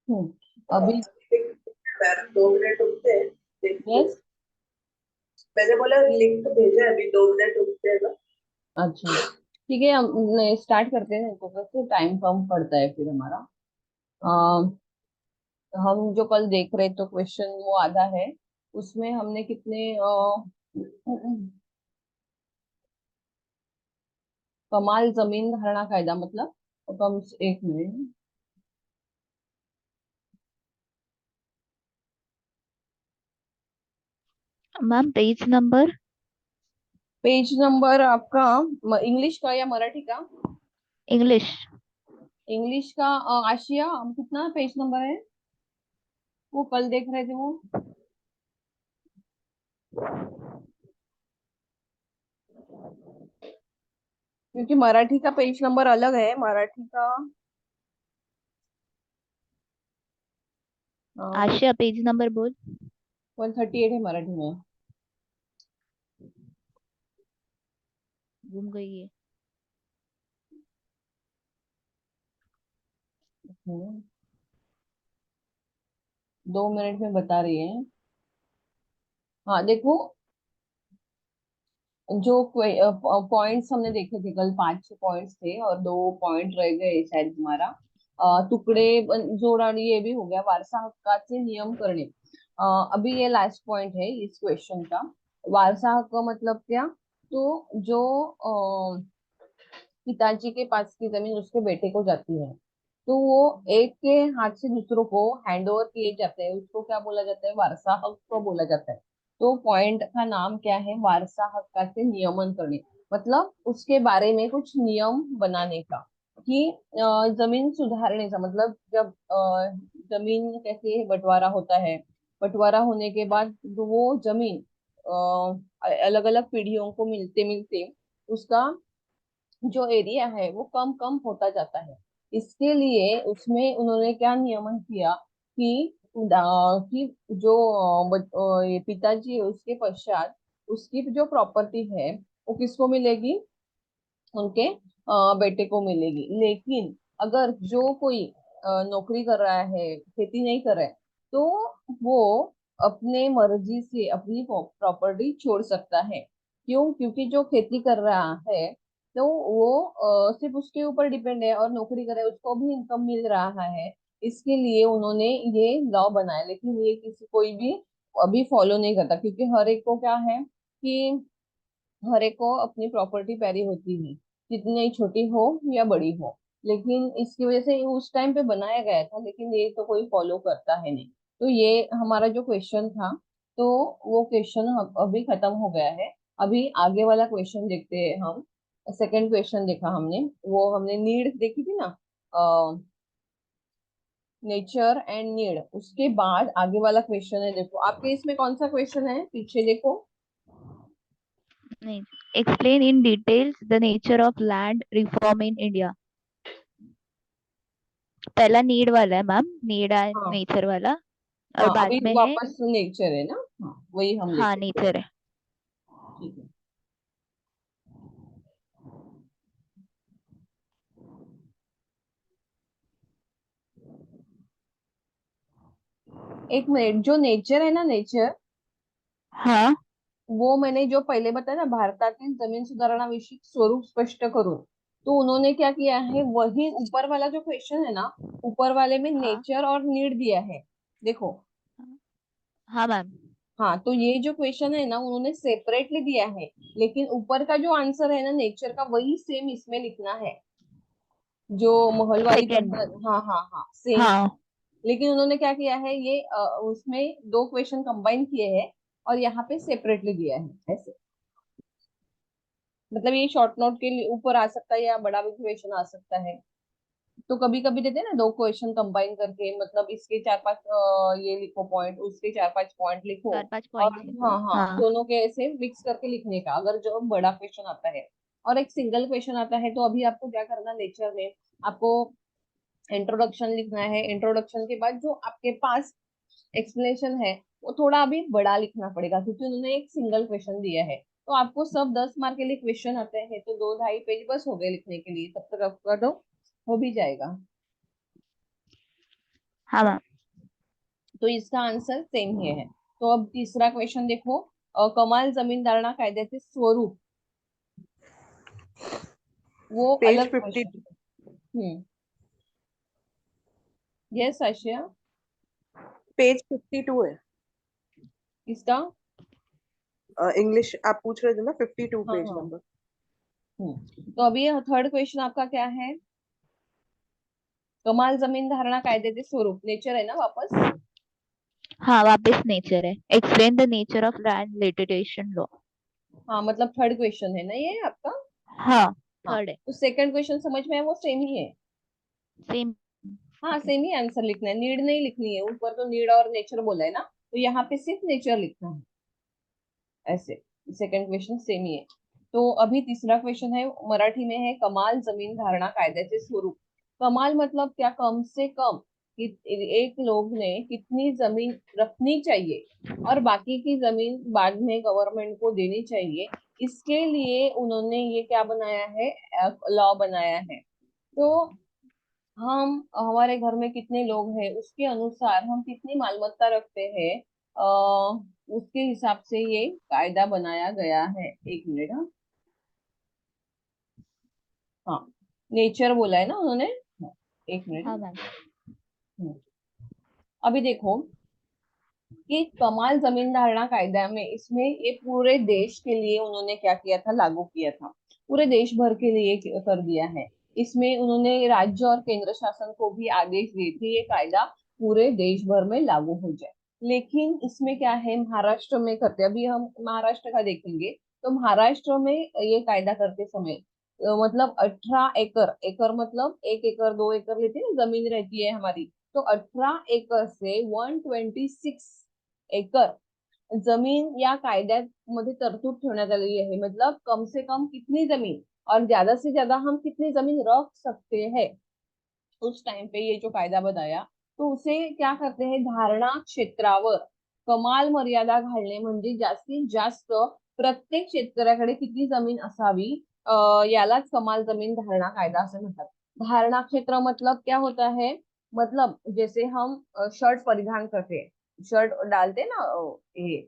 अभी। Ma'am 2 minute रुकते हैं, देखते हैं। यस। मैंने बोला लिंक भेजा है, अभी 2 मिनट रुकते हैं ना। अच्छा, ठीक है, हम स्टार्ट करते हैं तो कैसे टाइम कम पड़ता है फिर हमारा। हम जो कल देख रहे तो क्वेश्चन वो आधा है, उसमें हमने कितने कमाल जमीन धारणा कायदा मतलब, कम से एक minute. Ma'am page number. Page number आपका इंग्लिश का या मराठी का? इंग्लिश। इंग्लिश का आशिया कितना पेज नंबर है? वो कल देख रहे थे वो। क्योंकि मराठी का पेज नंबर अलग है, मराठी का आशिया पेज नंबर बोल। 138 है मराठी में। घूम गई है। 2 मिनट में बता रही है। हाँ देखो, जो पॉइंट्स हमने देखे थे कल, 5 6 पॉइंट्स थे और 2 पॉइंट रह गए शायद तुम्हारा। तुकडे जोडा, ये भी हो गया, वारसा हक्काचे नियम करणे। अभी ये लास्ट पॉइंट है इस क्वेश्चन का। वारसा हक्क मतलब क्या? तो जो पिताजी के पास की जमीन उसके बेटे को जाती है, तो वो एक के हाथ से दूसरों को हैंड ओवर किए जाते हैं, उसको क्या बोला जाता है? वारसा हक को बोला जाता है। तो पॉइंट का नाम क्या है? वारसा हक्काचे नियमन करणे। मतलब उसके बारे में कुछ नियम बनाने का, कि जमीन सुधारने का मतलब, जब जमीन कैसे बंटवारा होता है, बंटवारा होने के बाद जो वो जमीन अलग अलग पीढ़ियों को मिलते मिलते उसका जो एरिया है वो कम कम होता जाता है। इसके लिए उसमें उन्होंने क्या नियमन किया कि कि जो ये पिताजी है उसके पश्चात उसकी जो प्रॉपर्टी है वो किसको मिलेगी? उनके बेटे को मिलेगी। लेकिन अगर जो कोई नौकरी कर रहा है, खेती नहीं कर रहा है, तो वो अपने मर्जी से अपनी प्रॉपर्टी छोड़ सकता है। क्यों? क्योंकि जो खेती कर रहा है तो वो सिर्फ उसके ऊपर डिपेंड है, और नौकरी कर रहा है उसको भी इनकम मिल रहा है। इसके लिए उन्होंने ये लॉ बनाया, लेकिन ये किसी कोई भी अभी फॉलो नहीं करता, क्योंकि हर एक को क्या है कि हर एक को अपनी प्रॉपर्टी पैरी होती है, जितनी ही छोटी हो या बड़ी हो। लेकिन इसकी वजह से उस टाइम पे बनाया गया था, लेकिन ये तो कोई फॉलो करता है नहीं। तो ये हमारा जो क्वेश्चन था, तो वो क्वेश्चन अभी खत्म हो गया है। अभी आगे वाला क्वेश्चन देखते हैं हम। सेकंड क्वेश्चन देखा हमने, वो हमने नीड देखी थी ना, नेचर एंड नीड। उसके बाद आगे वाला क्वेश्चन है, देखो आपके इसमें कौन सा क्वेश्चन है, पीछे देखो। नहीं। Explain in details the nature of land reform in India. पहला नीड वाला है मैम, नीड एंड हाँ। नेचर वाला। और हाँ, अभी बाद में है। वापस नेचर है ना। हाँ, वही हम हाँ देखें। नेचर है। ठीक है। एक मिनट, जो नेचर है ना, नेचर, हाँ। वो मैंने जो पहले बताया ना, भारतातील जमीन सुधारणा विषयक स्वरूप स्पष्ट करून, तो उन्होंने क्या किया है, वही ऊपर वाला जो क्वेश्चन है ना, ऊपर वाले में हाँ। नेचर और नीड दिया है, देखो। हाँ मैम। हाँ, तो ये जो क्वेश्चन है ना उन्होंने सेपरेटली दिया है, लेकिन ऊपर का जो आंसर है ना नेचर का, वही सेम इसमें लिखना है, जो महल वाली सेकंड। पद्धत, हाँ हाँ हाँ, सेम। हाँ। लेकिन उन्होंने क्या किया है, ये उसमें दो क्वेश्चन कंबाइन किए हैं और यहाँ पे सेपरेटली दिया है ऐसे। मतलब ये शॉर्ट नोट के लिए ऊपर आ सकता है या बड़ा भी क्वेश्चन आ सकता है। तो कभी कभी देते हैं ना दो क्वेश्चन कंबाइन करके, मतलब इसके 4 5 ये लिखो पॉइंट, उसके 4 5 पॉइंट लिखो। चार पांच और पॉइंट्स लिखो। हाँ हाँ, हाँ। दोनों के ऐसे मिक्स करके लिखने का, अगर जो बड़ा क्वेश्चन आता है और एक सिंगल क्वेश्चन आता है, तो अभी आपको क्या करना, नेचर में आपको इंट्रोडक्शन लिखना है। इंट्रोडक्शन के बाद जो आपके पास एक्सप्लेनेशन है वो थोड़ा अभी बड़ा लिखना पड़ेगा, क्योंकि उन्होंने एक सिंगल क्वेश्चन दिया है। तो आपको सब 10 मार्क के लिए क्वेश्चन आते हैं, तो 2 2.5 पेज बस हो गए लिखने के लिए, तब तक आपका तो हो भी जाएगा। हाँ मैम। तो इसका आंसर सेम ही है। तो अब तीसरा क्वेश्चन देखो, कमाल जमीन धारणा कायद्याचे स्वरूप, वो पेज अलग 50। क्वेश्चन। यस आशिया। पेज 52 है। इसका। इंग्लिश आप पूछ रहे थे ना, 52 हाँ पेज हाँ। नंबर। तो अभी थर्ड क्वेश्चन आपका क्या है? कमाल जमीन धारणा कायद्याचे स्वरूप, नेचर है ना वापस। हाँ वापस नेचर है। Explain the nature of land litigation law. हाँ मतलब थर्ड क्वेश्चन है ना ये आपका। हाँ हाँ। थर्ड है। तो सेकंड क्वेश्चन समझ में है, वो सेम ही है। सेम। हाँ सेम ही आंसर लिखना है, नीड नहीं लिखनी है। ऊपर तो नीड और नेचर बोला है ना, तो यहाँ पे सिर्फ नेचर लिखना है ऐसे। सेकंड क्वेश्चन सेम ही है। तो अभी तीसरा क्वेश्चन है, मराठी में है, कमाल जमीन धारणा कायद्याचे स्वरूप। कमाल मतलब क्या? कम से कम कि एक लोग ने कितनी जमीन रखनी चाहिए और बाकी की जमीन बाद में गवर्नमेंट को देनी चाहिए, इसके लिए उन्होंने ये क्या बनाया है, लॉ बनाया है। तो हम हमारे घर में कितने लोग हैं उसके अनुसार हम कितनी मालमत्ता रखते हैं, उसके हिसाब से ये कायदा बनाया गया है। एक मिनट। हाँ हाँ, नेचर बोला है ना उन्होंने। हाँ, एक हाँ मिनट। मैम। हम्म, अभी देखो कि कमाल जमीन धारणा कायदा में, इसमें ये पूरे देश के लिए उन्होंने क्या किया था, लागू किया था। पूरे देश भर के लिए कर दिया है। इसमें उन्होंने राज्य और केंद्र शासन को भी आदेश दिए थे ये कायदा पूरे देश भर में लागू हो जाए। लेकिन इसमें क्या है, महाराष्ट्र में करते, अभी हम महाराष्ट्र का देखेंगे। तो महाराष्ट्र में ये कायदा करते समय मतलब 18 एकड़, एकड़ मतलब 1 एकड़ 2 एकड़ लेते हैं ना, जमीन रहती है हमारी। तो 18 एकड़ से 126 एकड़ जमीन या कायद्यामध्ये तरतूद ठेवण्यात आलेली आहे। मतलब कम से कम कितनी जमीन और ज्यादा से ज्यादा हम कितनी जमीन रख सकते हैं, उस टाइम पे ये जो कायदा बनाया। तो उसे क्या करते हैं, धारणा क्षेत्रावर कमाल मर्यादा घालणे, म्हणजे जास्तीत जास्त प्रत्येक शेतकऱ्याकडे किती जमीन असावी, यालाच कमाल जमीन धारणा कायदा असे म्हणतात। धारणा क्षेत्र मतलब क्या होता है, मतलब जैसे हम शर्ट परिधान करते हैं, शर्ट डालते हैं ना, ये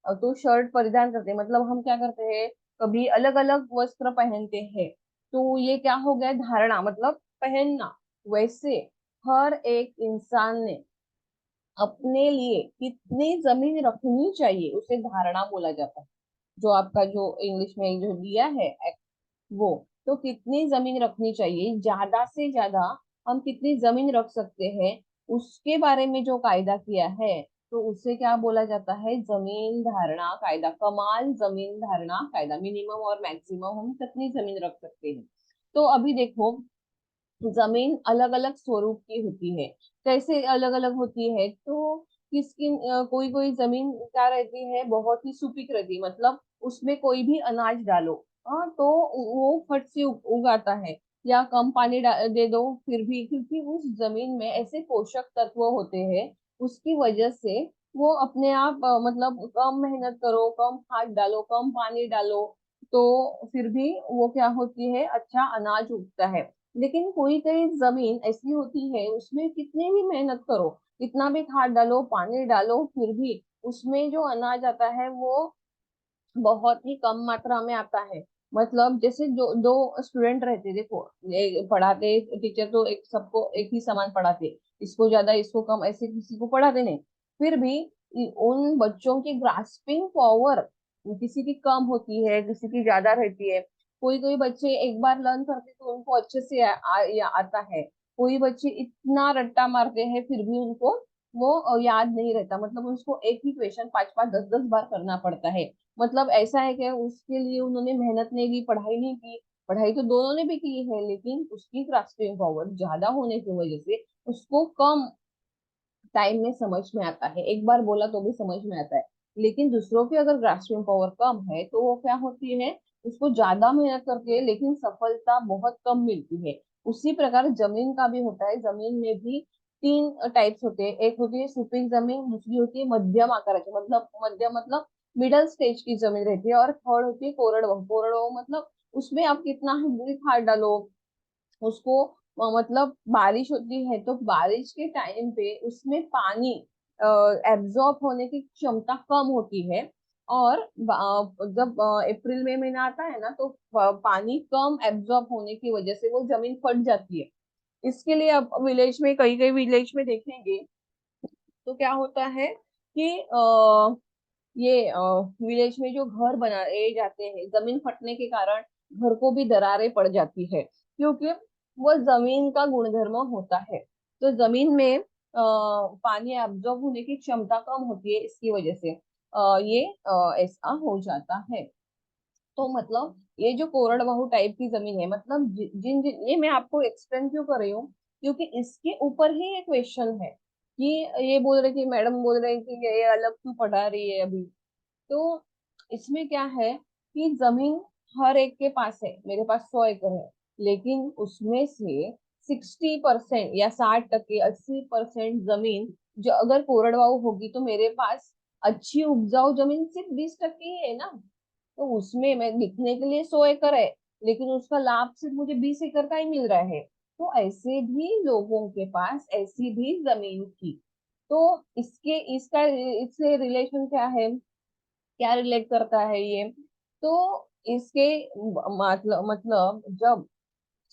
तो शर्ट परिधान करते हैं, मतलब हम क्या करते हैं, कभी अलग अलग वस्त्र पहनते हैं। तो ये क्या हो गया, धारणा मतलब पहनना। वैसे हर एक इंसान ने अपने लिए कितनी जमीन रखनी चाहिए उसे धारणा बोला जाता है। जो आपका जो इंग्लिश में जो दिया है वो, तो कितनी जमीन रखनी चाहिए, ज्यादा से ज्यादा हम कितनी जमीन रख सकते हैं, उसके बारे में जो कायदा किया है, तो उसे क्या बोला जाता है, जमीन धारणा कायदा। कमाल जमीन धारणा कायदा, मिनिमम और मैक्सिमम हम कितनी जमीन रख सकते हैं। तो अभी देखो, जमीन अलग अलग स्वरूप की होती है। कैसे अलग अलग होती है, तो किसकी कोई कोई जमीन क्या रहती है, बहुत ही सुपीक रहती है, मतलब उसमें कोई भी अनाज डालो, हाँ तो वो फट से उगाता है। या कम पानी दे दो फिर भी, क्योंकि उस जमीन में ऐसे पोषक तत्व होते हैं, उसकी वजह से वो अपने आप मतलब कम मेहनत करो, कम खाद डालो, कम पानी डालो, तो फिर भी वो क्या होती है, अच्छा अनाज उगता है। लेकिन कोई कोई जमीन ऐसी होती है, उसमें कितनी भी मेहनत करो, कितना भी खाद डालो, पानी डालो, फिर भी उसमें जो अनाज आता है वो बहुत ही कम मात्रा में आता है। मतलब जैसे जो दो स्टूडेंट रहते, देखो पढ़ाते टीचर तो एक सबको एक ही समान पढ़ाते, इसको ज्यादा इसको कम ऐसे किसी को पढ़ाते नहीं। फिर भी उन बच्चों की ग्रास्पिंग पावर किसी की कम होती है, किसी की ज्यादा रहती है। कोई कोई बच्चे एक बार लर्न करते तो उनको अच्छे से आता है। कोई बच्चे इतना रट्टा मारते हैं फिर भी उनको वो याद नहीं रहता, मतलब उसको एक ही क्वेश्चन 5 5 10 10 बार करना पड़ता है। मतलब ऐसा है कि उसके लिए उन्होंने मेहनत नहीं की, पढ़ाई नहीं की। पढ़ाई तो दोनों ने भी की है, लेकिन उसकी ग्रास्पिंग पावर ज्यादा होने की वजह से उसको कम टाइम में समझ में आता है, एक बार बोला तो भी समझ में आता है। लेकिन दूसरों की अगर ग्रास्पिंग पावर कम है तो वो क्या होती है, उसको ज्यादा मेहनत करती है लेकिन सफलता बहुत कम मिलती है। उसी प्रकार जमीन का भी होता है, जमीन में भी 3 टाइप्स होते हैं। एक होती है सुपीक जमीन, दूसरी होती है मध्यम आकाराची, मतलब मध्यम मतलब मिडल स्टेज की जमीन रहती है, और थर्ड होती है कोरडवाहू। कोरडवाहू मतलब उसमें आप कितना भी खाद डालो, उसको मतलब बारिश होती है तो बारिश के टाइम पे उसमें पानी एब्जॉर्ब होने की क्षमता कम होती है। और जब अप्रैल में महीना आता है ना तो पानी कम एब्जॉर्ब होने की वजह से वो जमीन फट जाती है। इसके लिए अब विलेज में, कई कई विलेज में देखेंगे तो क्या होता है कि ये विलेज में जो घर बनाए जाते हैं, जमीन फटने के कारण घर को भी दरारें पड़ जाती है, क्योंकि वो जमीन का गुणधर्म होता है। तो जमीन में पानी एब्जॉर्ब होने की क्षमता कम होती है, इसकी वजह से ये ऐसा हो जाता है। तो मतलब ये जो कोरडवाहू टाइप की जमीन है, मतलब जिन जिन ये मैं आपको एक्सप्लेन क्यों कर रही हूँ, क्योंकि इसके ऊपर ही एक क्वेश्चन है कि ये बोल रहे कि मैडम बोल रहे हैं कि ये अलग क्यों पढ़ा रही है अभी। तो इसमें क्या है कि जमीन हर एक के पास है, मेरे पास 100 एकड़ है, लेकिन उसमें से 60% या 60% 80% जमीन जो अगर कोरडवाहू होगी तो मेरे पास अच्छी उपजाऊ जमीन सिर्फ 20% ही है ना। तो उसमें मैं दिखने के लिए 100 एकड़ है, लेकिन उसका लाभ सिर्फ मुझे 20 एकड़ का ही मिल रहा है। तो ऐसे भी लोगों के पास ऐसी भी जमीन थी। तो इसके इसका इससे रिलेशन क्या है, क्या रिलेट करता है ये। तो इसके मतलब जब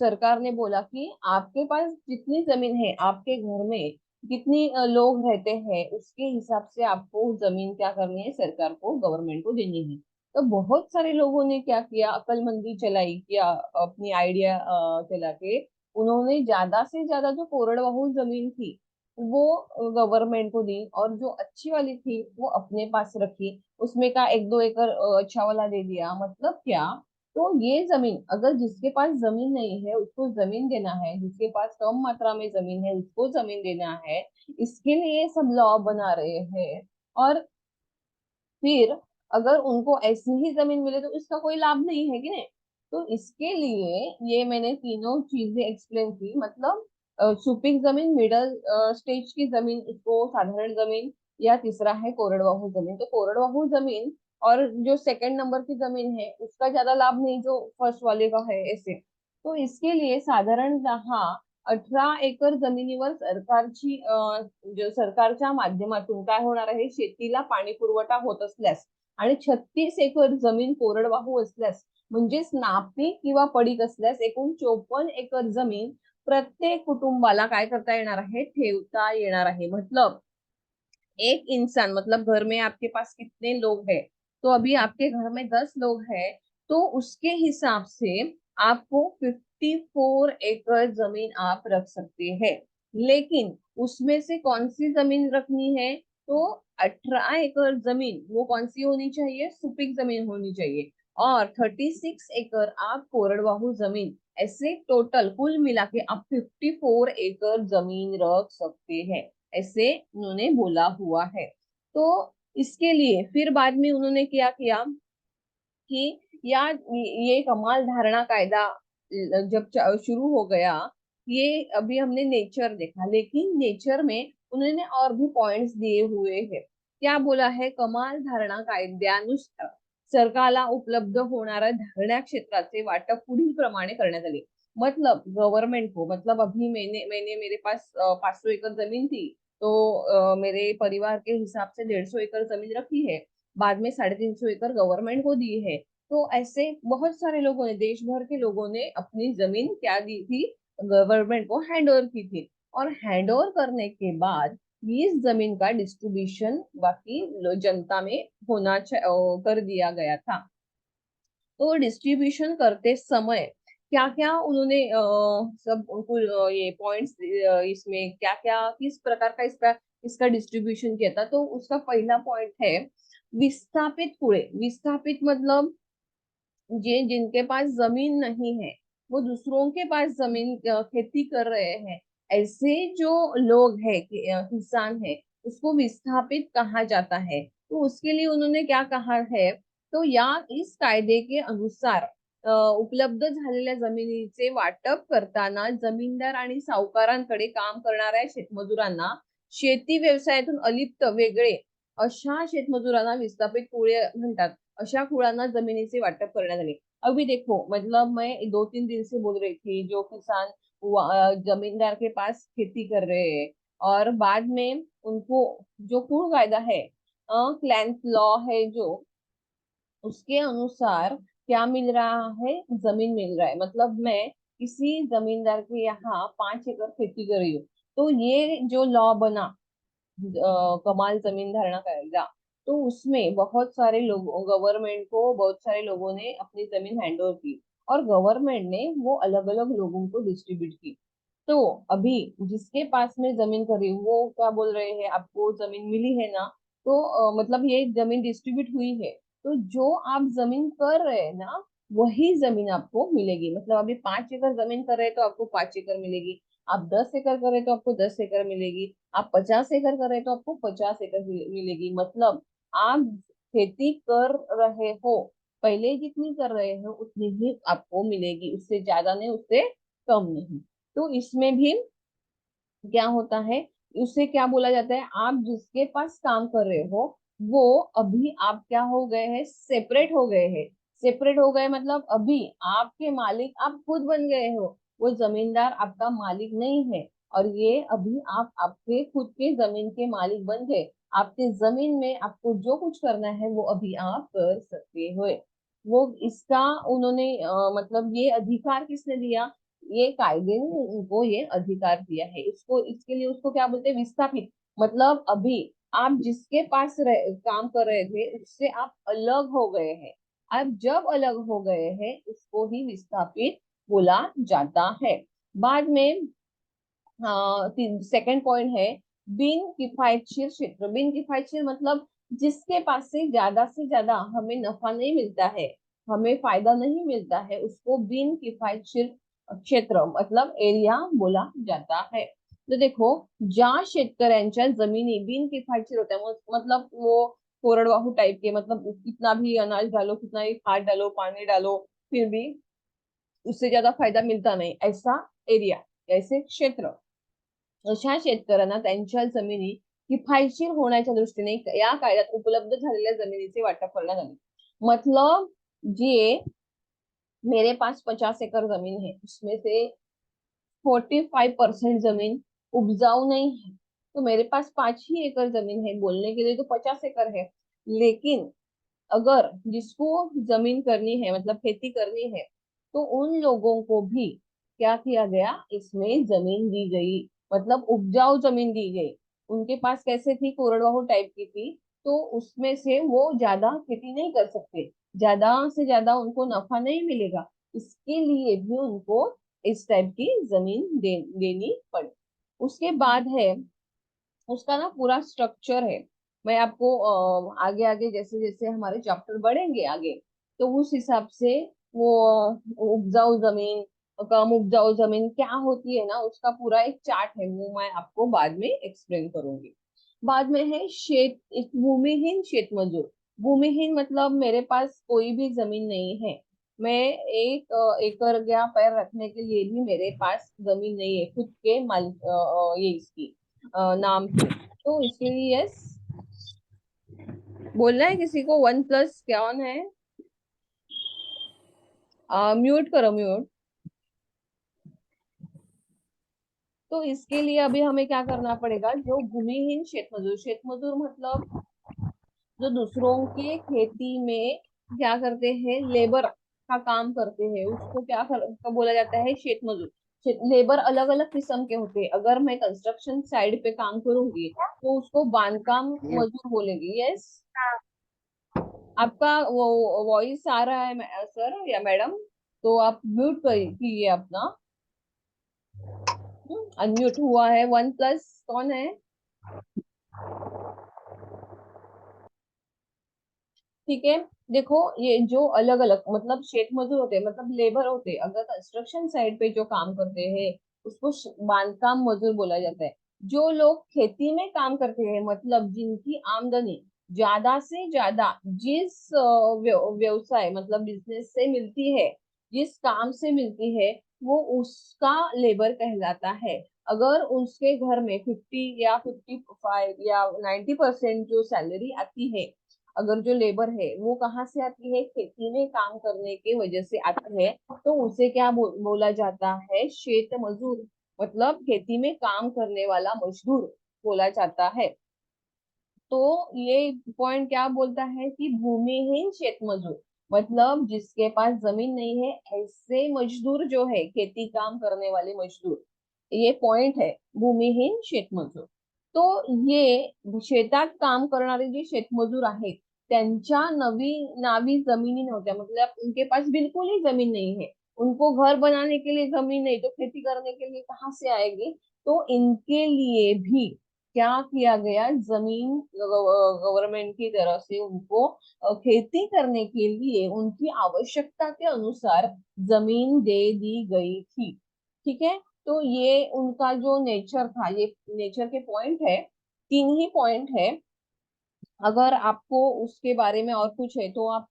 सरकार ने बोला कि आपके पास जितनी जमीन है, आपके घर में कितनी लोग रहते हैं, उसके हिसाब से आपको जमीन क्या करनी है, सरकार को, गवर्नमेंट को देनी है। तो बहुत सारे लोगों ने क्या किया, अक्लमंदी चलाई, किया अपनी आइडिया चला के उन्होंने ज्यादा से ज्यादा जो कोरडवाहू जमीन थी वो गवर्नमेंट को दी, और जो अच्छी वाली थी वो अपने पास रखी। उसमें का 1-2 एकड़ अच्छा वाला दे दिया। मतलब क्या, तो ये जमीन अगर जिसके पास जमीन नहीं है उसको जमीन देना है, जिसके पास कम मात्रा में जमीन है उसको जमीन देना है, इसके लिए सब लॉ बना रहे हैं। और फिर अगर उनको ऐसी ही जमीन मिले तो इसका कोई लाभ नहीं है कि नहीं। तो इसके लिए ये मैंने तीनों चीजें एक्सप्लेन की। मतलब सुपीक जमीन, मिडल स्टेज की जमीन उसको साधारण जमीन, या तीसरा है कोरडवाहू जमीन। तो कोरडवाहू जमीन और जो सेकंड नंबर की जमीन है उसका ज्यादा लाभ नहीं जो फर्स्ट वाले का है, ऐसे। तो इसके लिए साधारणतः 18 एकर जमिनीवर सरकारची जो सरकारच्या माध्यमातून काय होणार आहे, शेतीला पाणी पुरवठा होत असल्यास आणि 36 एकर जमीन कोरडवाहू असल्यास, म्हणजेच नापीक किंवा पडीक असल्यास एकूण 54 एकर जमीन प्रत्येक कुटुंबाला काय करता येणार आहे, ठेवता येणार आहे। मतलब एक इंसान, मतलब घर में आपके पास कितने लोग हैं, तो अभी आपके घर में 10 लोग हैं, तो उसके हिसाब से आपको 54 एकड़ जमीन आप रख सकते हैं। लेकिन उसमें से कौन सी जमीन रखनी है, तो 18 एकड़ जमीन वो कौन सी होनी चाहिए, सुपीक जमीन होनी चाहिए। और 36 एकड़ आप कोरडवाहू जमीन, ऐसे टोटल कुल मिला के आप 54 एकड़ जमीन रख सकते हैं, ऐसे उन्होंने बोला हुआ है। तो इसके लिए फिर बाद में उन्होंने क्या किया कि यार ये कमाल धारणा कायदा जब शुरू हो गया, ये अभी हमने नेचर देखा, लेकिन नेचर में उन्होंने और भी पॉइंट्स दिए हुए हैं। क्या बोला है, कमाल धारणा कायद्यानुसार सरकारला उपलब्ध होणाऱ्या धारणा क्षेत्राचे वाटप पुढील प्रमाणे करण्यात आले। मतलब गवर्नमेंट को, मतलब अभी मैंने मैंने मेरे पास 500 एकड़ जमीन थी, तो मेरे परिवार के हिसाब से 150 एकड़ जमीन रखी है, बाद में 350 एकड़ गवर्नमेंट को दी है। तो ऐसे बहुत सारे लोगों ने, देश भर के लोगों ने अपनी जमीन क्या दी थी, गवर्नमेंट को हैंड ओवर की थी। और हैंड ओवर करने के बाद इस जमीन का डिस्ट्रीब्यूशन बाकी जनता में कर दिया गया था। तो डिस्ट्रीब्यूशन करते समय क्या क्या उन्होंने सब उनको ये पॉइंट्स इसमें क्या क्या किस प्रकार का इसका इसका डिस्ट्रीब्यूशन किया था। तो उसका पहला पॉइंट है विस्थापित कुएं। विस्थापित मतलब जिनके पास जमीन नहीं है, वो दूसरों के पास जमीन खेती कर रहे हैं, ऐसे जो लोग हैं किसान है, उसको विस्थापित कहा जाता है। तो उसके लिए उन्होंने क्या कहा है, तो या इस कायदे के अनुसार उपलब्ध झालेल्या जमिनीचे वाटप करताना जमीनदार आणि सावकारांकडे काम करणाऱ्या शेतमजुरांना शेती व्यवसायातून अलिप्त वेगळे अशा शेतमजुरांना विस्थापित कुळे म्हणतात, अशा कुळांना जमिनीचे वाटप करण्यात आले। अभी देखो, मतलब मैं 2-3 दिन से बोल रही थी, जो किसान जमींदार के पास खेती कर रहे हैं, और बाद में उनको जो कुल कायदा है, क्लैंथ लॉ है जो, उसके अनुसार क्या मिल रहा है, जमीन मिल रहा है। मतलब मैं किसी जमींदार के यहाँ 5 एकड़ खेती कर रही हूँ, तो ये जो लॉ बना, कमाल जमीन धारणा कायदा, तो उसमें बहुत सारे लोगों, गवर्नमेंट को बहुत सारे लोगों ने अपनी जमीन हैंड ओवर की, और गवर्नमेंट ने वो अलग अलग लोगों को डिस्ट्रीब्यूट की। तो अभी जिसके पास में जमीन खरी, वो क्या बोल रहे हैं, आपको जमीन मिली है ना, तो मतलब ये जमीन डिस्ट्रीब्यूट हुई है, तो जो आप जमीन कर रहे हैं ना, वही जमीन आपको मिलेगी। मतलब अभी 5 एकड़ जमीन कर रहे हैं तो आपको 5 एकड़ मिलेगी, आप 10 एकड़ कर रहे हैं तो आपको 10 एकड़ मिलेगी, आप 50 एकड़ कर रहे हैं तो आपको 50 एकड़ मिलेगी। मतलब आप खेती कर रहे हो, पहले जितनी कर रहे हो उतनी ही आपको मिलेगी, उससे ज्यादा नहीं, उससे कम नहीं। तो इसमें भी क्या होता है, उससे क्या बोला जाता है, आप जिसके पास काम कर रहे हो, वो अभी आप क्या हो गए हैं, सेपरेट हो गए हैं। सेपरेट हो गए मतलब अभी आपके मालिक आप खुद बन गए हो, वो जमींदार आपका मालिक नहीं है। और ये अभी आप आपके खुद के जमीन के मालिक बन गए, आपके जमीन में आपको जो कुछ करना है वो अभी आप कर सकते हो। वो इसका उन्होंने मतलब ये अधिकार किसने दिया, ये कायदे ने उनको ये अधिकार दिया है। इसको, इसके लिए उसको क्या बोलते हैं, विस्थापित। मतलब अभी आप जिसके पास काम कर रहे थे, उससे आप अलग हो गए हैं। अब जब अलग हो गए हैं, उसको ही विस्थापित बोला जाता है। बाद में सेकंड पॉइंट है, बिन किफायतशीर क्षेत्र। बिन किफायतशीर मतलब जिसके पास से ज्यादा हमें नफा नहीं मिलता है, हमें फायदा नहीं मिलता है, उसको बिन किफायतशीर क्षेत्र मतलब एरिया बोला जाता है। तो देखो, ज्या शेतकऱ्यांच्या जमिनी बिन किफायतशीर होत्या, मतलब वो कोरडवाहू टाइप के, मतलब कितना भी अनाज डालो, कितना भी खाद डालो, पानी डालो, फिर भी उससे ज्यादा फायदा मिलता नहीं, ऐसा एरिया, ऐसे क्षेत्र, अशा शेतकऱ्यांना त्यांच्या जमिनी किफायतशीर होण्याच्या दृष्टीने या कायद्यात उपलब्ध झालेल्या जमिनीचे वाटप करण्यात आले। मतलब जे मेरे पास 50 एकड़ जमीन है, उसमें से 45% जमीन उपजाऊ नहीं है, तो मेरे पास 5 ही एकड़ जमीन है, बोलने के लिए तो 50 एकड़ है। लेकिन अगर जिसको जमीन करनी है, मतलब खेती करनी है, तो उन लोगों को भी क्या किया गया, इसमें जमीन दी गई, मतलब उपजाऊ जमीन दी गई। उनके पास कैसे थी, कोरडवाहू टाइप की थी, तो उसमें से वो ज्यादा खेती नहीं कर सकते, ज्यादा से ज्यादा उनको नफा नहीं मिलेगा, इसके लिए भी उनको इस टाइप की जमीन देनी पड़ी। उसके बाद है, उसका ना पूरा स्ट्रक्चर है। मैं आपको आगे आगे जैसे जैसे हमारे चैप्टर बढ़ेंगे आगे, तो उस हिसाब से वो उपजाऊ जमीन, कम उपजाऊ जमीन क्या होती है ना, उसका पूरा एक चार्ट है, वो मैं आपको बाद में एक्सप्लेन करूंगी। बाद में है भूमिहीन शेत मजदूर। भूमिहीन मतलब मेरे पास कोई भी जमीन नहीं है, मैं एक एकड़ या पैर रखने के लिए भी मेरे पास जमीन नहीं है, खुद के ये इसकी नाम की, तो इसके लिए यस बोलना है। किसी को 1+ क्या ऑन है, म्यूट करो, म्यूट। तो इसके लिए अभी हमें क्या करना पड़ेगा, जो भूमिहीन शेत मजदूर मतलब जो दूसरों के खेती में क्या करते हैं, लेबर का काम करते हैं, उसको का बोला जाता है शेत मजदूर। लेबर अलग अलग किस्म के होते हैं, अगर मैं कंस्ट्रक्शन साइड पे काम करूंगी तो उसको बांधकाम मजदूर बोलेंगे। यस, आपका वो वॉइस आ रहा है सर या मैडम, तो आप म्यूट कीजिए अपना। अनम्यूट हुआ है। 1+ कौन है, ठीक है। देखो, ये जो अलग अलग मतलब शेत मजदूर होते हैं, मतलब लेबर होते हैं, अगर कंस्ट्रक्शन साइड पे जो काम करते हैं उसको बांधकाम मजदूर बोला जाता है। जो लोग खेती में काम करते हैं, मतलब जिनकी आमदनी ज्यादा से ज्यादा जिस व्यवसाय मतलब बिजनेस से मिलती है, जिस काम से मिलती है, वो उसका लेबर कहलाता है। अगर उसके घर में 50 या 55 या 90% जो सैलरी आती है, अगर जो लेबर है वो कहाँ से आती है, खेती में काम करने की वजह से आती है, तो उसे क्या बोला जाता है, शेत मजदूर। मतलब खेती में काम करने वाला मजदूर बोला जाता है। तो ये पॉइंट क्या बोलता है कि भूमिहीन शेत मजदूर, मतलब जिसके पास जमीन नहीं है, ऐसे मजदूर जो है खेती काम करने वाले मजदूर, ये पॉइंट है, भूमिहीन शेत मजूर। तो ये शेतात काम करणारे जे शेतमजूर आहेत, त्यांच्या नावी जमिनी नव्हत्या, मतलब उनके पास बिल्कुल ही जमीन नहीं है, उनको घर बनाने के लिए जमीन नहीं, तो खेती करने के लिए कहाँ से आएगी। तो इनके लिए भी क्या किया गया, जमीन गवर्नमेंट की तरफ से उनको खेती करने के लिए उनकी आवश्यकता के अनुसार जमीन दे दी गई थी। ठीक है, तो ये उनका जो नेचर था, ये नेचर के पॉइंट है, तीन ही पॉइंट है। अगर आपको उसके बारे में और कुछ है तो आप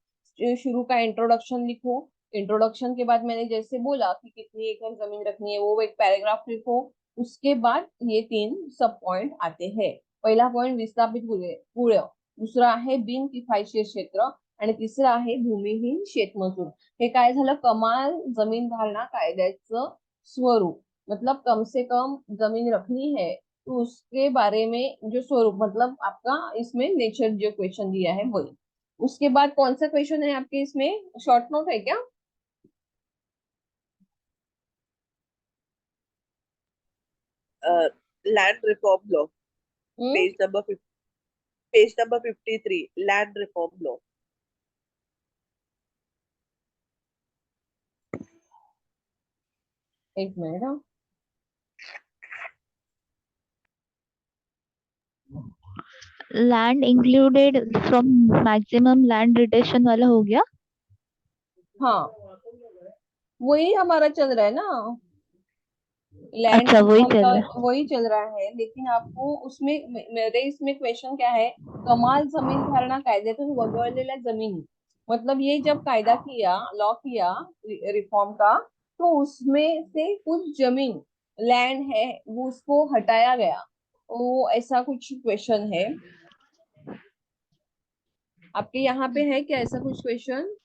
शुरू का इंट्रोडक्शन लिखो। इंट्रोडक्शन के बाद मैंने जैसे बोला कि कितनी एकड़ जमीन रखनी है, वो एक पैराग्राफ लिखो। उसके बाद ये तीन सब पॉइंट आते हैं। पहिला पॉइंट विस्थापित कुळ, दुसरा आहे बिनकिफायतशीर क्षेत्र, आणि तिसरा आहे भूमिहीन शेतमजूर। हे काय झालं, कमाल जमीन धारणा कायद्याचं स्वरूप, मतलब कम से कम जमीन रखनी है तो उसके बारे में जो स्वरूप, मतलब आपका इसमें नेचर जो क्वेश्चन दिया है वही। उसके बाद कौन सा क्वेश्चन है आपके इसमें, शॉर्ट नोट है क्या? Land reform law, hmm, page number 53, land reform law. एक मिनट हाँ। Land included from maximum land retention वाला हो गया। हाँ, वही हमारा चल रहा है ना, लैंड अच्छा वही रिफॉर्म चल का रहा है। वही चल रहा है, लेकिन आपको उसमें मेरे इसमें क्वेश्चन क्या है, कमाल जमीन धारणा कायद्यातून वगळलेल्या जमीनी, मतलब ये जब कायदा किया, लॉ किया रिफॉर्म का, तो उसमें से कुछ जमीन लैंड है वो उसको हटाया गया। वो ऐसा कुछ क्वेश्चन है आपके यहाँ पे, है क्या ऐसा कुछ क्वेश्चन?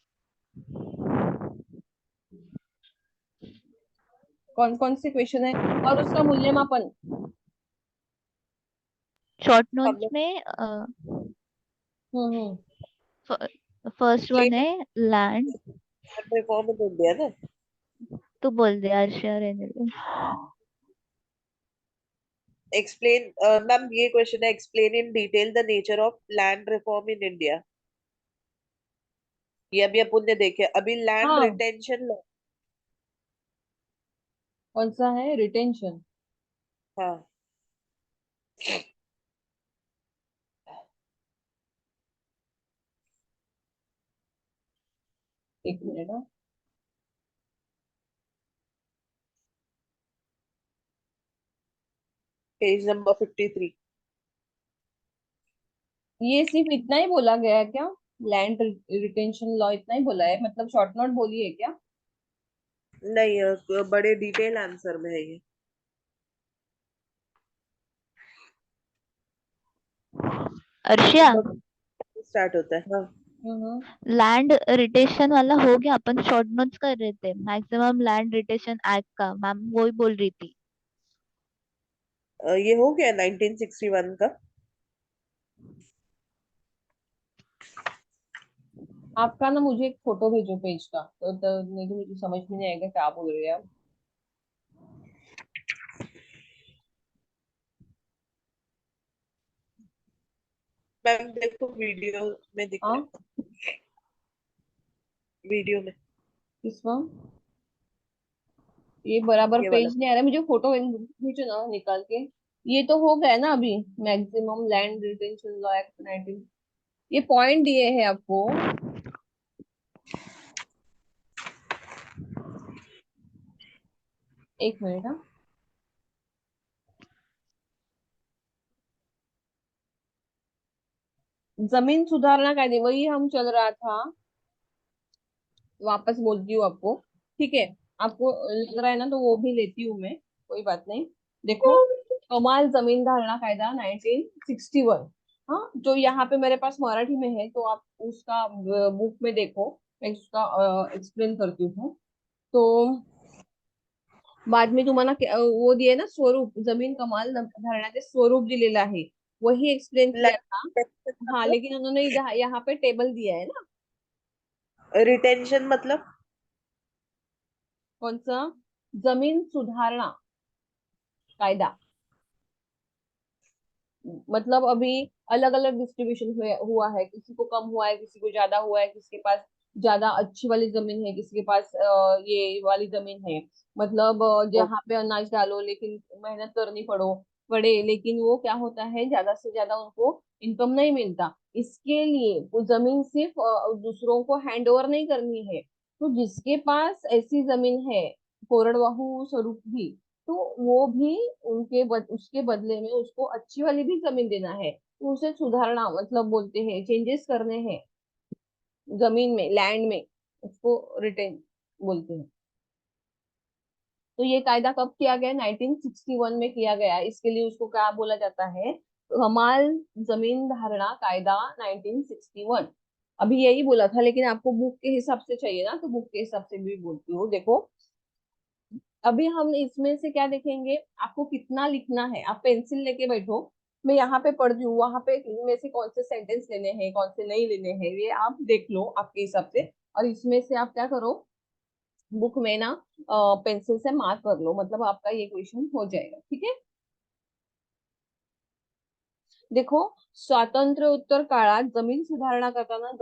कौन कौन से क्वेश्चन है और उसका मूल्यमापन? शॉर्ट हम नोट्स लोग में हम्म। फर्स्ट वन है land. Land reform in India ना। तो बोल दे अर्षा, रहने दे। एक्सप्लेन, मैम ये क्वेश्चन है, explain in detail the nature of land reform in India. ये अभी अपन ने देखे, अभी लैंड हाँ, रिटेंशन लॉ। कौन सा है, रिटेंशन? हाँ, एक मिनट हाँ। Page number 53। ये सिर्फ इतना ही बोला गया है क्या, लैंड रिटेंशन लॉ इतना ही बोला है, मतलब शॉर्ट नोट बोली है क्या? नहीं, बड़े डिटेल आंसर में है ये। अर्षा, नंबर स्टार्ट होता है, हाँ। हम्म। लैंड रिटेशन वाला हो गया, अपन शॉर्ट नोट्स कर रहे थे मैक्सिमम लैंड रिटेशन एक्ट का, मैम वही बोल रही थी। ये हो गया 1961 का। आपका ना मुझे एक फोटो भेजो पेज का, तो नहीं तो मुझे समझ में नहीं आएगा क्या बोल रहे हैं आप। मैम देखो, वीडियो में दिख रहा हाँ, है, वीडियो में। किसका? ये बराबर ये वाला। पेज नहीं आ रहा, मुझे फोटो भेजो ना निकाल के। ये तो हो गया ना अभी, maximum land retention law act 19, ये पॉइंट दिए हैं आपको। एक मिनट हाँ। जमीन सुधारना कायदे, वही हम चल रहा था, वापस बोलती हूँ आपको। ठीक है, आपको लग रहा है ना, तो वो भी लेती हूँ मैं, कोई बात नहीं। देखो, कमाल जमीन धारणा कायदा 1961, हाँ, जो यहाँ पे मेरे पास मराठी में है, तो आप उसका बुक में देखो, मैं उसका एक्सप्लेन करती हूँ। तो बाद में तुम्हाला वो दिए ना स्वरूप, जमीन कमाल धरण्याचे स्वरूप दिलेलं आहे, वही एक्सप्लेन किया था। हाँ, मतलब लेकिन उन्होंने यहाँ पे टेबल दिया है ना। रिटेंशन मतलब कौन सा? जमीन सुधारणा कायदा। मतलब अभी अलग अलग डिस्ट्रीब्यूशन हुआ है, किसी को कम हुआ है, किसी को ज्यादा हुआ है, किसी के पास ज्यादा अच्छी वाली जमीन है, किसी के पास ये वाली जमीन है। मतलब जहाँ पे अनाज डालो लेकिन मेहनत करनी पड़े, लेकिन वो क्या होता है, ज्यादा से ज्यादा उनको इनकम नहीं मिलता। इसके लिए वो जमीन सिर्फ दूसरों को हैंड ओवर नहीं करनी है। तो जिसके पास ऐसी जमीन है, कोरडवाहू स्वरूप भी, तो वो भी उसके बदले में उसको अच्छी वाली भी जमीन देना है, तो उसे सुधारना मतलब बोलते हैं, चेंजेस करने हैं जमीन में, लैंड में, उसको रिटेन बोलते हैं। तो ये कायदा कब किया गया? 1961 में किया गया। इसके लिए उसको क्या बोला जाता है? हमाल जमीन धारणा कायदा 1961। अभी यही बोला था, लेकिन आपको बुक के हिसाब से चाहिए ना, तो बुक के हिसाब से भी बोलती हूँ। देखो, अभी हम इसमें से क्या देखेंगे, आपको कितना लिखना है। आप पेंसिल लेके बैठो, मैं यहाँ पे पढ़ रही हूँ, वहां पे इनमें से कौन से सेंटेंस लेने हैं, कौन से नहीं लेने हैं, ये आप देख लो आपके हिसाब से। और इसमें से आप क्या करो, बुक में ना पेंसिल से मार्क कर लो, मतलब आपका ये क्वेश्चन हो जाएगा। ठीक है। देखो, स्वातंत्र्योत्तर काळात जमीन सुधारणा करताना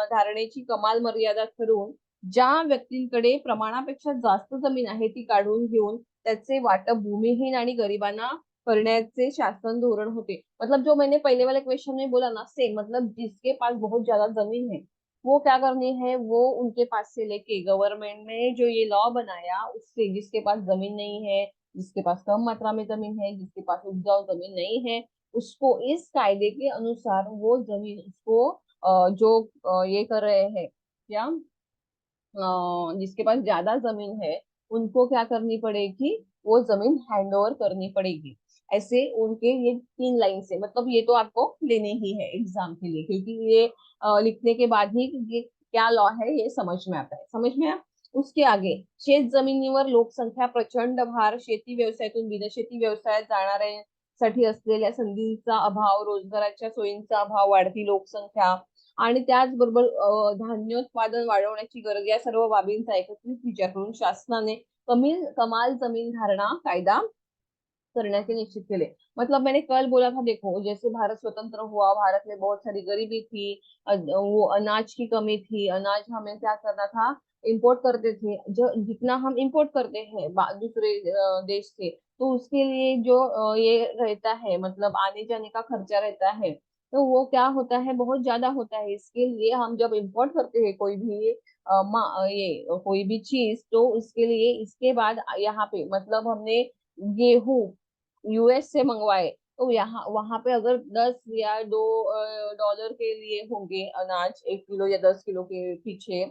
धारणेची कमाल मर्यादा ठरवून ज्या व्यक्तींकडे प्रमाणापेक्षा जास्त जमीन आहे ती काढून घेऊन त्याचे वाटप भूमिहीन आणि गरिबांना करण्याचे शासन धोरण होते। मतलब जो मैंने पहले वाले क्वेश्चन में बोला ना, सेम, मतलब जिसके पास बहुत ज्यादा जमीन है, वो क्या करनी है, वो उनके पास से लेके गवर्नमेंट ने जो ये लॉ बनाया उससे, जिसके पास जमीन नहीं है, जिसके पास कम मात्रा में जमीन है, जिसके पास उपजाऊ जमीन नहीं है, उसको इस कायदे के अनुसार वो जमीन उसको जो ये कर रहे हैं क्या, जिसके पास ज्यादा जमीन है, उनको क्या करनी पड़ेगी, वो जमीन हैंड ओवर करनी पड़ेगी। ऐसे उनके ये 3 लाइन से, मतलब ये तो आपको लेने ही है एग्जाम के लिए, क्योंकि ये लिखने के बाद ही ये क्या लॉ है ये समझ में आता है। समझ में आया? उसके आगे, शेत जमिनीवर लोकसंख्या प्रचंड भार, शेती व्यवसायातून बिनशेती व्यवसायात जाणाऱ्यांसाठी असलेल्या संधींचा अभाव, रोजगाराच्या सोयींचा अभाव, वाढती लोकसंख्या आणि त्याचबरोबर धान्योत्पादन वाढवण्याची गरज, या सर्व बाबींचा एकत्रित विचार करून शासनाने कमाल जमीन धारणा कायदा करने के निश्चित के लिए। मतलब मैंने कल बोला था, देखो जैसे भारत स्वतंत्र हुआ, भारत में बहुत सारी गरीबी थी, वो अनाज की कमी थी, अनाज हमें क्या करना था, इंपोर्ट करते थे। जो जितना हम इंपोर्ट करते हैं दूसरे देश से, तो उसके लिए जो ये रहता है, मतलब आने जाने का खर्चा रहता है, तो वो क्या होता है, बहुत ज्यादा होता है। इसके लिए हम जब इंपोर्ट करते हैं कोई भी ये कोई भी चीज, तो उसके लिए इसके बाद यहाँ पे मतलब हमने गेहूं यूएस से मंगवाए, तो यहाँ वहां पे अगर 10 या 2 डॉलर के लिए होंगे अनाज, 1 किलो या 10 किलो के पीछे,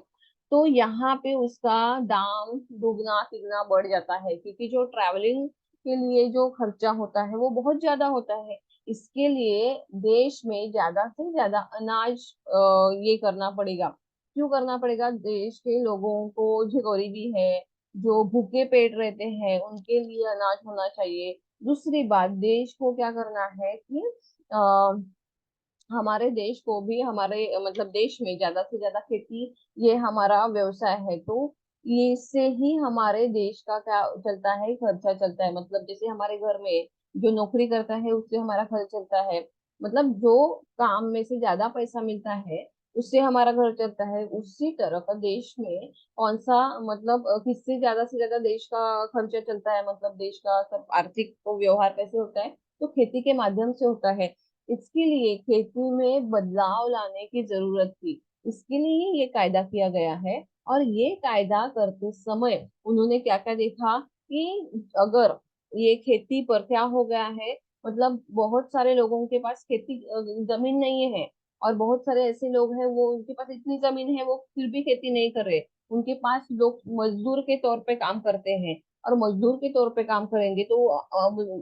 तो यहाँ पे उसका दाम दुगना तिगना बढ़ जाता है, क्योंकि जो ट्रैवलिंग के लिए जो खर्चा होता है वो बहुत ज्यादा होता है। इसके लिए देश में ज्यादा से ज्यादा अनाज ये करना पड़ेगा। क्यों करना पड़ेगा? देश के लोगों को जो गरीबी है, जो भूखे पेट रहते हैं, उनके लिए अनाज होना चाहिए। दूसरी बात, देश को क्या करना है कि आ, हमारे देश को भी, हमारे मतलब देश में ज्यादा से ज्यादा खेती, ये हमारा व्यवसाय है, तो ये इससे ही हमारे देश का क्या चलता है, खर्चा चलता है। मतलब जैसे हमारे घर में जो नौकरी करता है उससे हमारा खर्च चलता है, मतलब जो काम में से ज्यादा पैसा मिलता है उससे हमारा घर चलता है। उसी तरह का देश में कौन सा, मतलब किससे ज्यादा से ज्यादा देश का खर्चा चलता है, मतलब देश का सब आर्थिक व्यवहार कैसे होता है, तो खेती के माध्यम से होता है। इसके लिए खेती में बदलाव लाने की जरूरत थी, इसके लिए ये कायदा किया गया है। और ये कायदा करते समय उन्होंने क्या क्या देखा कि अगर ये खेती पर क्या हो गया है, मतलब बहुत सारे लोगों के पास खेती जमीन नहीं है, और बहुत सारे ऐसे लोग हैं वो उनके पास इतनी जमीन है वो फिर भी खेती नहीं कर रहे, उनके पास लोग मजदूर के तौर पे काम करते हैं, और मजदूर के तौर पे काम करेंगे तो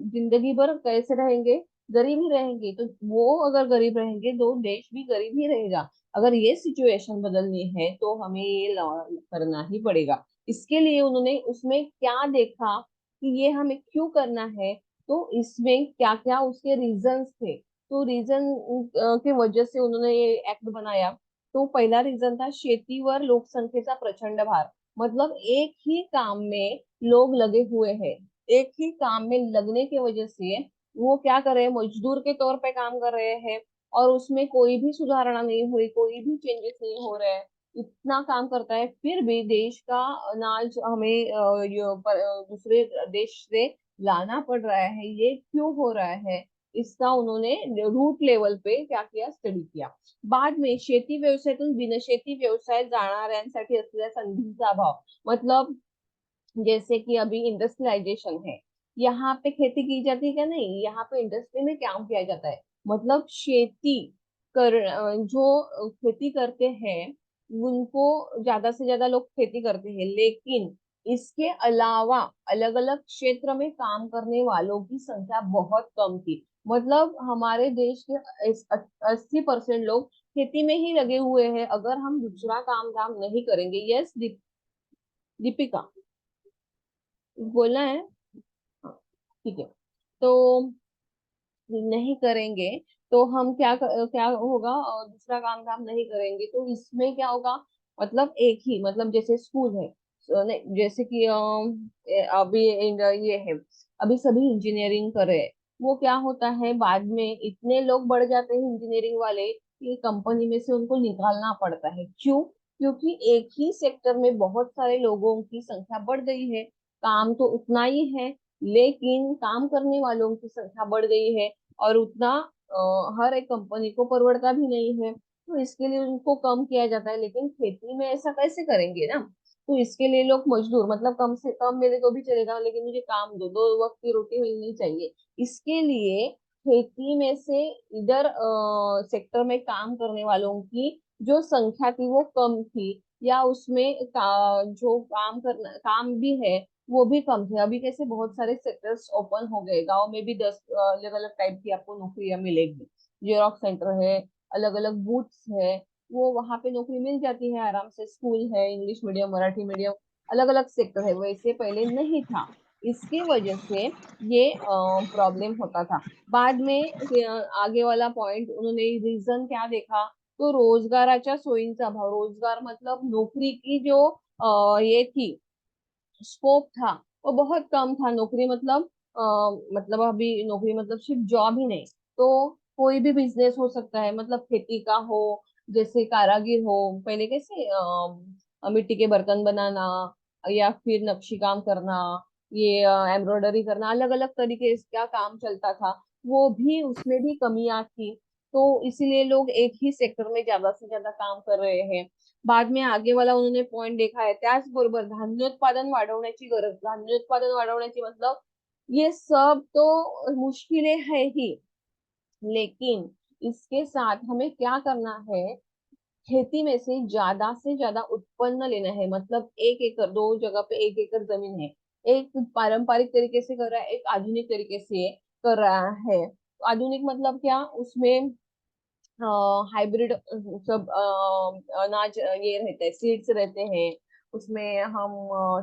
जिंदगी भर कैसे रहेंगे, गरीब ही रहेंगे, तो वो अगर गरीब रहेंगे तो देश भी गरीब ही रहेगा। अगर ये सिचुएशन बदलनी है तो हमें ये लॉ करना ही पड़ेगा। इसके लिए उन्होंने उसमें क्या देखा कि ये हमें क्यों करना है, तो इसमें क्या क्या उसके रीजंस थे, तो रीजन के वजह से उन्होंने ये एक्ट बनाया। तो पहला रीजन था शेतीवर लोकसंख्येचा प्रचंड भार। मतलब एक ही काम में लोग लगे हुए हैं, एक ही काम में लगने की वजह से वो क्या कर रहे हैं, मजदूर के तौर पे काम कर रहे हैं, और उसमें कोई भी सुधारणा नहीं हुई, कोई भी चेंजेस नहीं हो रहे हैं। इतना काम करता है फिर भी देश का अनाज हमें दूसरे देश से लाना पड़ रहा है, ये क्यों हो रहा है। इसका उन्होंने रूट लेवल पे क्या किया, स्टडी किया। बाद में शेती व्यवसायातून बिनशेती व्यवसायात जाणाऱ्यांसाठी असलेल्या संधीचा अभाव। मतलब जैसे कि अभी इंडस्ट्रियलाइजेशन है, यहाँ पे खेती की जाती है क्या, नहीं, यहाँ पे इंडस्ट्री में काम किया जाता है। मतलब खेती जो खेती करते हैं उनको ज्यादा से ज्यादा लोग खेती करते हैं, लेकिन इसके अलावा अलग अलग क्षेत्र में काम करने वालों की संख्या बहुत कम थी। मतलब हमारे देश के 80% लोग खेती में ही लगे हुए हैं। अगर हम दूसरा काम धाम नहीं करेंगे, यस दीपिका बोलना है, हाँ, ठीक है। तो नहीं करेंगे तो हम क्या होगा, दूसरा काम धाम नहीं करेंगे तो इसमें क्या होगा। मतलब एक ही, मतलब जैसे स्कूल है, नहीं, जैसे कि अभी ये है, अभी सभी इंजीनियरिंग कर रहे हैं। वो क्या होता है, बाद में इतने लोग बढ़ जाते हैं इंजीनियरिंग वाले कि कंपनी में से उनको निकालना पड़ता है। क्यों? क्योंकि एक ही सेक्टर में बहुत सारे लोगों की संख्या बढ़ गई है। काम तो उतना ही है, लेकिन काम करने वालों की संख्या बढ़ गई है, और उतना हर एक कंपनी को परवड़ता भी नहीं है, तो इसके लिए उनको कम किया जाता है। लेकिन खेती में ऐसा कैसे करेंगे ना, तो इसके लिए लोग मजदूर, मतलब कम से कम मिले तो भी चलेगा, लेकिन मुझे काम दो, 2 वक्त की रोटी मिलनी चाहिए। इसके लिए खेती में से इधर सेक्टर में काम करने वालों की जो संख्या थी वो कम थी, या उसमें जो काम करना काम भी है वो भी कम थे। अभी कैसे बहुत सारे सेक्टर्स ओपन हो गए, गांव में भी 10 अलग अलग टाइप की आपको नौकरियां मिलेगी। जेरोक्स सेंटर है, अलग अलग बूथ्स है, वो वहां पे नौकरी मिल जाती है आराम से। स्कूल है, इंग्लिश मीडियम, मराठी मीडियम, अलग अलग सेक्टर है, वैसे पहले नहीं था। इसकी वजह से ये प्रॉब्लम होता था। बाद में आगे वाला पॉइंट उन्होंने रीजन क्या देखा, तो रोजगाराच्या सोयींचा अभाव। रोजगार मतलब नौकरी की जो ये थी, स्कोप था, वो बहुत कम था। नौकरी मतलब मतलब अभी नौकरी मतलब सिर्फ जॉब ही नहीं, तो कोई भी बिजनेस हो सकता है। मतलब खेती का हो, जैसे कारागिर हो, पहले कैसे मिट्टी के बर्तन बनाना, या फिर नक्शी काम करना, ये एम्ब्रॉयडरी करना, अलग अलग तरीके का काम चलता था, वो भी उसमें भी कमियां थी। तो इसीलिए लोग एक ही सेक्टर में ज्यादा से ज्यादा काम कर रहे हैं। बाद में आगे वाला उन्होंने पॉइंट देखा है, त्याचबरोबर धान्योत्पादन वाढवण्याची गरज। धान्योत्पादन वाढवण्याची मतलब ये सब तो मुश्किलें है ही, लेकिन इसके साथ हमें क्या करना है, खेती में से ज्यादा उत्पन्न लेना है। मतलब 1 एकड़, 2 जगह पे 1 एकड़ जमीन है, एक पारंपरिक तरीके से कर रहा है, एक आधुनिक तरीके से कर रहा है। तो आधुनिक मतलब क्या, उसमें हाइब्रिड सब अनाज ये रहते हैं, सीड्स रहते हैं। उसमें हम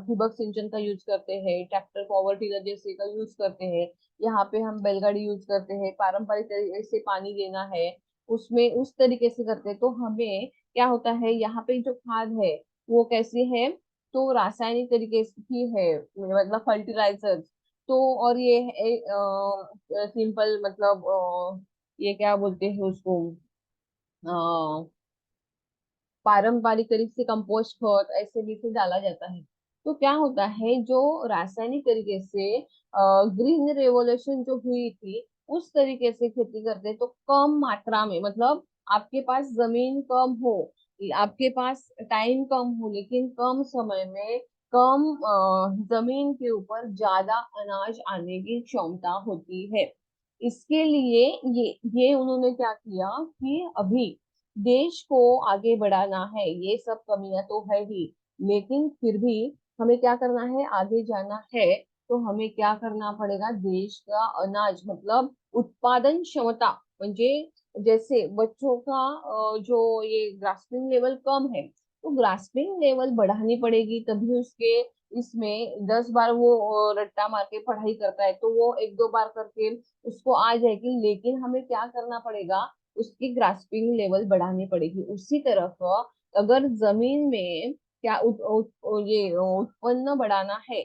ठिबक सिंचन का यूज करते हैं, ट्रैक्टर पावर टिलर जैसे का यूज करते हैं। यहाँ पे हम बैलगाड़ी यूज करते हैं, पारंपरिक तरीके से पानी देना है, उसमें उस तरीके से करते हैं। तो हमें क्या होता है, यहाँ पे जो खाद है वो कैसी है, तो रासायनिक तरीके की है, मतलब फर्टिलाइजर। तो और ये है सिंपल, मतलब ये क्या बोलते हैं उसको, पारंपरिक तरीके से कंपोस्ट खत ऐसे भी से डाला जाता है। तो क्या होता है, जो रासायनिक तरीके से ग्रीन रेवोल्यूशन जो हुई थी उस तरीके से खेती करते तो कम मात्रा में, मतलब आपके पास जमीन कम हो, आपके पास टाइम कम हो, लेकिन कम समय में कम जमीन के ऊपर ज्यादा अनाज आने की क्षमता होती है। इसके लिए ये उन्होंने क्या किया कि अभी देश को आगे बढ़ाना है, ये सब कमियां तो है ही, लेकिन फिर भी हमें क्या करना है, आगे जाना है। तो हमें क्या करना पड़ेगा, देश का अनाज मतलब उत्पादन क्षमता, म्हणजे जैसे बच्चों का जो ये ग्रास्पिंग लेवल कम है, तो ग्रास्पिंग लेवल बढ़ानी पड़ेगी, तभी उसके इसमें 10 बार वो रट्टा मार के पढ़ाई करता है तो वो 1-2 बार करके उसको आ जाएगी, लेकिन हमें क्या करना पड़ेगा, उसकी ग्रास्पिंग लेवल बढ़ानी पड़ेगी। उसी तरफ अगर जमीन में क्या ये उत्पन्न बढ़ाना है,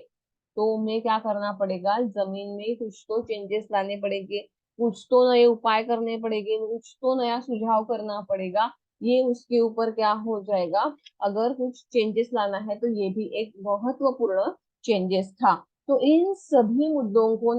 तो हमें क्या करना पड़ेगा, जमीन में कुछ तो चेंजेस लाने पड़ेंगे, कुछ तो नए उपाय करने पड़ेंगे, कुछ तो नया सुझाव करना पड़ेगा। ये उसके ऊपर क्या हो जाएगा, अगर कुछ चेंजेस लाना है तो ये भी एक महत्वपूर्ण चेंजेस था। तो इन सभी मुद्दों को